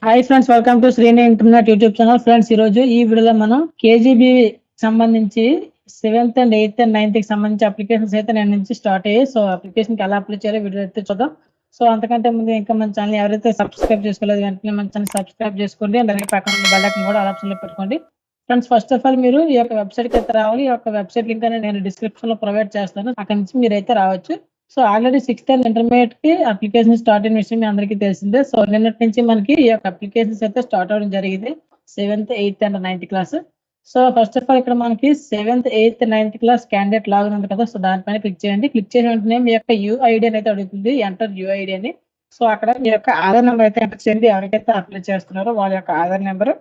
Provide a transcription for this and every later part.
Hi friends, welcome to Srini internet YouTube channel. Friends, ఈరోజు ఈ వీడియోలో మనం కేజీబీ సంబంధించి 7th and 8th and 9th కి సంబంధించి అప్లికేషన్స్ అయితే నేను నుంచి స్టార్ట్ అయ్యాయి. సో అప్లికేషన్కి ఎలా అప్లై చేయాలో వీడియో అయితే చూద్దాం. సో అంతకంటే ముందు ఇంకా మన ఛానల్ ఎవరైతే సబ్స్క్రైబ్ చేసుకోలేదు వెంటనే మన ఛానల్ సబ్స్క్రైబ్ చేసుకోండి. అండ్ అలాగే పక్కన ఉన్న బెల్ ఐకాన్ కూడా ఆల్ ఆప్షన్లో పెట్టుకోండి. ఫ్రెండ్స్, ఫస్ట్ ఆఫ్ ఆల్ మీరు ఈ యొక్క వెబ్సైట్కి అయితే రావాలి. ఈ యొక్క వెబ్సైట్ లింక్ అనేది నేను డిస్క్రిప్షన్ లో ప్రొవైడ్ చేస్తాను. అక్కడ నుంచి మీరు అయితే రావచ్చు. So already 6th and intermediate కి అప్లికేషన్ స్టార్ట్ అయిన విషయం మీ అందరికీ తెలిసిందే. సో నిన్నటి నుంచి మనకి ఈ యొక్క అప్లికేషన్స్ అయితే స్టార్ట్ అవడం జరిగింది. 7th, 8th and 9th class. So first of all ఇక్కడ మనకి 7th, 8th, 9th class candidate login ఉంది కదా. సో దానిపైన క్లిక్ చేయండి. క్లిక్ చేసిన వెంటనే మీ యొక్క యూఐడి అయితే అడుగుతుంది. ఎంటర్ యూఐడి అని. సో అక్కడ మీ యొక్క ఆధార్ నెంబర్ అయితే ఎంటర్ చేయండి. ఎవరికైతే అప్లై చేస్తున్నారో వాళ్ళ యొక్క ఆధార్ నెంబర్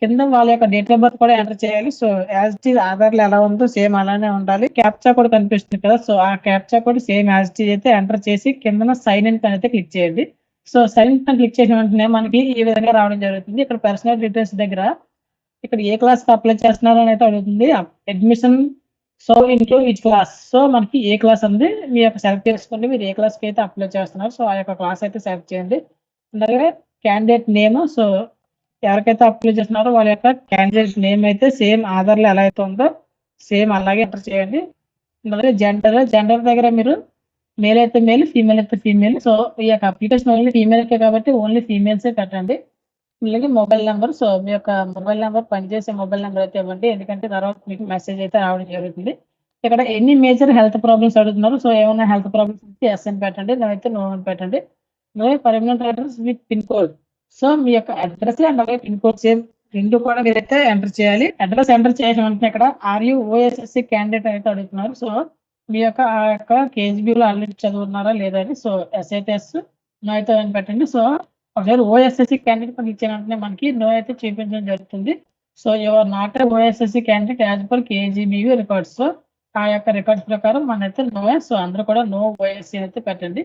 కింద వాళ్ళ యొక్క డేట్ ఆఫ్ బర్త్ కూడా ఎంటర్ చేయాలి. So as it is Aadhaar లో ఎలా ఉందో సేమ్ అలానే ఉండాలి. క్యాప్చా కోడ్ కనిపిస్తుంది కదా. సో ఆ captcha code same as it is అయితే ఎంటర్ చేసి కింద సైన్ ఇన్ పైన అయితే క్లిక్ చేయండి. సో సైన్ ఇన్ పైన క్లిక్ చేసిన వెంటనే మనకి ఈ విధంగా రావడం జరుగుతుంది. ఇక్కడ పర్సనల్ డీటెయిల్స్ దగ్గర ఇక్కడ ఏ క్లాస్ కి అప్లై చేస్తున్నారు అని అయితే అడుగుతుంది. Admission so into each class. So మనకి ఏ క్లాస్ ఉంది మీ యొక్క సెలెక్ట్ చేసుకోండి. మీరు ఏ క్లాస్ కి అయితే అప్లై చేస్తున్నారు సో ఆ యొక్క క్లాస్ అయితే సెలెక్ట్ చేయండి. అలాగే క్యాండిడేట్ నేమ్. సో ఎవరికైతే అప్లై చేస్తున్నారో వాళ్ళ యొక్క క్యాండిడేట్ నేమ్ అయితే సేమ్ ఆధార్లో ఎలా అయితే ఉందో సేమ్ అలాగే ఎంటర్ చేయండి. అలాగే జెండర్ దగ్గర మీరు మేల్ అయితే మేల్, ఫీమేల్ అయితే ఫీమేల్. సో ఈ యొక్క అప్లికేషన్ ఓన్లీ ఫీమేల్కే కాబట్టి ఓన్లీ ఫీమేల్సే పెట్టండి. అలాగే మొబైల్ నెంబర్. సో మీ యొక్క మొబైల్ నెంబర్ పనిచేసే మొబైల్ నెంబర్ అయితే ఇవ్వండి. ఎందుకంటే తర్వాత మీకు మెసేజ్ అయితే రావడం జరుగుతుంది. ఇక్కడ ఎన్ని మేజర్ హెల్త్ ప్రాబ్లమ్స్ అడుగుతున్నారు. సో ఏమైనా హెల్త్ ప్రాబ్లమ్స్ ఉంటే ఎస్ అని పెట్టండి, లేకపోతే నో అని పెట్టండి. అలాగే permanent address with pin code. So మీ యొక్క అడ్రస్ అండ్ అలాగే పిన్ కోడ్ సేమ్ రెండు కూడా మీరైతే ఎంటర్ చేయాలి. అడ్రస్ ఎంటర్ చేసిన వెంటనే ఇక్కడ ఓఎస్ఎస్సి క్యాండిడేట్ అయితే అడుగుతున్నారు. సో మీ యొక్క ఆ యొక్క కేజీబీలో ఆల్రెడీ చదువుతున్నారా లేదా అని. సో ఎస్ అయితే ఎస్, నో అయితే అని పెట్టండి. సో ఒకవేళ ఓఎస్ఎస్సి క్యాండిడేట్ పని ఇచ్చిన వెంటనే మనకి నో అయితే చూపించడం జరుగుతుంది. So your not OSSC candidate as per KGBV records. So ఆ యొక్క రికార్డ్స్ ప్రకారం మనైతే నో. సో అందరూ కూడా నో ఓఎస్సీ అయితే పెట్టండి.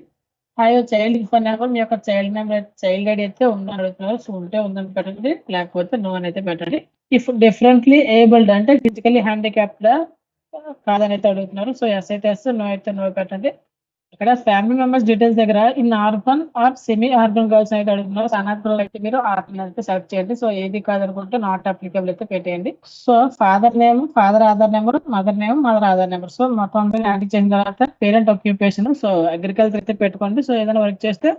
Child phone number. మీ యొక్క చైల్డ్ నెంబర్ చైల్డ్ ఐడి అయితే ఉందని అడుగుతున్నారు. సో ఉంటే ఉందని పెట్టండి, లేకపోతే నో అని అయితే పెట్టండి. ఇఫ్ డిఫరెంట్లీ ఏబుల్డ్ అంటే ఫిజికలీ హ్యాండిక్యాప్డ్ కాదని అయితే అడుగుతున్నారు. సో ఎస్ అయితే ఎస్, నో అయితే నో పెట్టండి. ఇక్కడ ఫ్యామిలీ మెంబర్స్ డీటెయిల్స్ దగ్గర in urban or semi urban girls అయితే అడుగుతున్నారు. అనాథలు అయితే మీరు అర్బన్ అయితే సెలెక్ట్ చేయండి. సో ఏది కాదనుకుంటే నాట్ అప్లికబుల్ అయితే పెట్టేయండి. So father name, father Aadhaar number, mother name, mother Aadhaar number. So మొత్తం అందరూ యాడ్ చేసిన తర్వాత పేరెంట్ ఆక్యుపేషన్. సో అగ్రికల్చర్ అయితే పెట్టుకోండి. సో ఏదైనా వర్క్ చేస్తే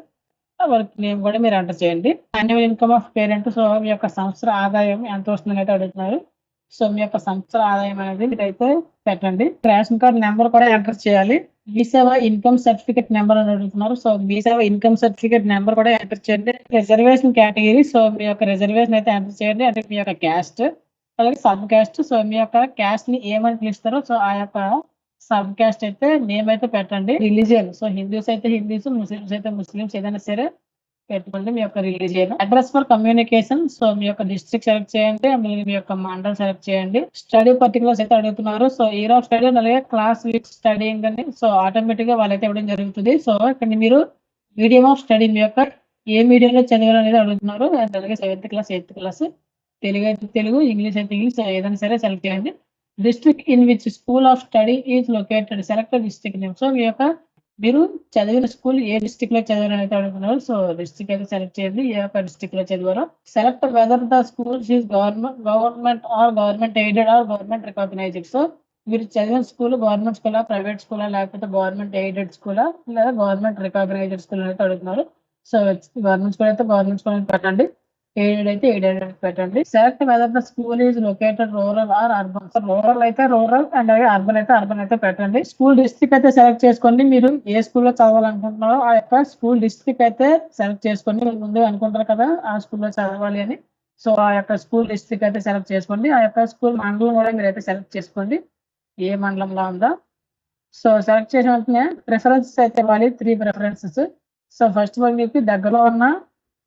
ఆ వర్క్ నేమ్ కూడా మీరు ఎంటర్ చేయండి. Annual income of parent. So మీ యొక్క సంవత్సర ఆదాయం ఎంత వస్తుందని అయితే అడుగుతున్నారు. సో మీ యొక్క సంవత్సర ఆదాయం అనేది మీరైతే పెట్టండి. రేషన్ కార్డ్ నెంబర్ కూడా ఎంటర్ చేయాలి. మీ సేవ ఇన్కమ్ సర్టిఫికేట్ నెంబర్ అని అడుగుతున్నారు. సో మీ సేవ ఇన్కమ్ సర్టిఫికేట్ నెంబర్ కూడా ఎంటర్ చేయండి. Reservation category. సో మీ యొక్క రిజర్వేషన్ అయితే ఎంటర్ చేయండి. అంటే మీ యొక్క క్యాస్ట్, అలాగే సబ్ క్యాస్ట్. సో మీ యొక్క క్యాస్ట్ ని ఏమని పిలుస్తారో సో ఆ యొక్క సబ్ క్యాస్ట్ అయితే నేమ్ అయితే పెట్టండి. రిలీజియన్. సో హిందూస్ అయితే హిందూస్, ముస్లిమ్స్ అయితే ముస్లిమ్స్, ఏదైనా సరే పెట్టుకోండి మీ యొక్క religion. Address for communication. So మీ యొక్క డిస్ట్రిక్ట్ సెలెక్ట్ చేయండి. మీ యొక్క మండల్ సెలెక్ట్ చేయండి. స్టడీ పర్టికులర్స్ అయితే అడుగుతున్నారు. సో ఇయర్ ఆఫ్ స్టడీ అలాగే క్లాస్ విత్ స్టడీయింగ్ అని. సో ఆటోమేటిక్ గా వాళ్ళైతే ఇవ్వడం జరుగుతుంది. సో ఇక్కడ మీరు మీడియం ఆఫ్ స్టడీ మీ యొక్క ఏ మీడియంలో చదివారు అనేది అడుగుతున్నారు. అండ్ అలాగే 7th class, 8th class, Telugu అయితే తెలుగు, ఇంగ్లీష్ అయితే ఇంగ్లీష్, ఏదైనా సరే సెలెక్ట్ చేయండి. District in which school of study is located. Select district name. So మీ యొక్క మీరు చదివిన స్కూల్ ఏ డిస్ట్రిక్ట్ లో చదివారు అయితే అడుగుతున్నారు. సో డిస్ట్రిక్ట్ అయితే సెలెక్ట్ చేయండి. ఏ యొక్క డిస్ట్రిక్ట్ లో చదివారో. Select whether the schools is government or government aided or government recognised. So మీరు చదివిన స్కూల్ గవర్నమెంట్ స్కూలా, ప్రైవేట్ స్కూలా, లేకపోతే గవర్నమెంట్ ఎయిడెడ్ స్కూలా, లేదా గవర్నమెంట్ రికగ్నైజ్డ్ స్కూల్ అయితే అడుగుతున్నారు. సో గవర్నమెంట్ స్కూల్ అయితే గవర్నమెంట్ స్కూల్ అని పెట్టండి. ఎయిడెడ్ అయితే ఎయిడెడ్ పెట్టండి. Select whether the school is located rural or urban. So rural అయితే రూరల్ అండ్ అలాగే అర్బన్ అయితే అర్బన్ అయితే పెట్టండి. స్కూల్ డిస్ట్రిక్ట్ అయితే సెలెక్ట్ చేసుకోండి. మీరు ఏ స్కూల్లో చదవాలనుకుంటున్నారో ఆ యొక్క స్కూల్ డిస్ట్రిక్ట్ అయితే సెలెక్ట్ చేసుకోండి. మీరు ముందు అనుకుంటారు కదా ఆ స్కూల్లో చదవాలి అని. సో ఆ యొక్క స్కూల్ డిస్ట్రిక్ట్ అయితే సెలెక్ట్ చేసుకోండి. ఆ యొక్క స్కూల్ మండలం కూడా మీరు అయితే సెలెక్ట్ చేసుకోండి, ఏ మండలంలో ఉందో. సో సెలెక్ట్ చేసిన వెంటనే ప్రిఫరెన్సెస్ అయితే ఇవ్వాలి. 3 preferences. So first of all మీకు దగ్గరలో ఉన్న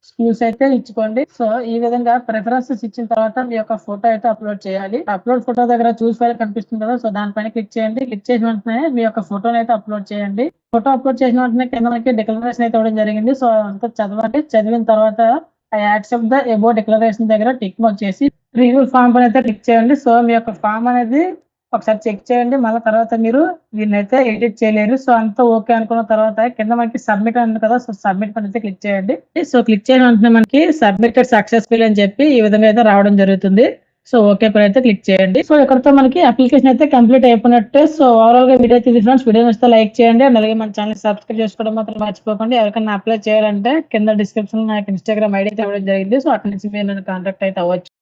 స్కూల్స్ అయితే ఇచ్చుకోండి. సో ఈ విధంగా ప్రిఫరెన్సెస్ ఇచ్చిన తర్వాత మీ యొక్క ఫోటో అయితే అప్లోడ్ చేయాలి. అప్లోడ్ ఫోటో దగ్గర చూస్ ఫైల్ కనిపిస్తుంది కదా. సో దానిపైన క్లిక్ చేయండి. క్లిక్ చేసిన వెంటనే మీ యొక్క ఫోటోని అయితే అప్లోడ్ చేయండి. ఫోటో అప్లోడ్ చేసిన వెంటనే కింద మనకి డిక్లరేషన్ అయితే ఇవ్వడం జరిగింది. సో అంతా చదవండి. చదివిన తర్వాత I accept the about declaration దగ్గర టిక్ మార్క్ చేసి రివ్యూ ఫామ్ పైన అయితే క్లిక్ చేయండి. సో మీ యొక్క ఫామ్ అనేది ఒకసారి చెక్ చేయండి. మళ్ళా తర్వాత మీరు దీన్నైతే ఎడిట్ చేయలేరు. సో, అంతా ఓకే అనుకున్న తర్వాత కింద మనకి సబ్మిట్ అని ఉంది కదా! సో, సబ్మిట్ పైన అయితే క్లిక్ చేయండి. సో, క్లిక్ చేయని వెంటనే మనకి సబ్మిటెడ్ సక్సెస్‌ఫుల్ అని చెప్పి ఈ విధంగా అయితే రావడం జరుగుతుంది. సో, ఓకే పైన అయితే క్లిక్ చేయండి. సో, ఇక్కడితో మనకి అప్లికేషన్ అయితే కంప్లీట్ అయిపోయినట్టే. సో, ఓవరాల్‌గా వీడియో అయితే ఇది ఫ్రెండ్స్. వీడియో నచ్చితే లైక్ చేయండి. అండ్ అలాగే మన ఛానెల్‌ని సబ్స్క్రైబ్ చేసుకోవడం మాత్రం మర్చిపోకండి. ఎవరికైనా అప్లై చేయాలంటే కింద డిస్క్రిప్షన్‌లో నాకు ఇన్‌స్టాగ్రామ్ ఐడీ అయితే ఇవ్వడం జరిగింది. సో, అటు నుంచి మీరు నన్ను కాంటాక్ట్ అయితే అవ్వచ్చు.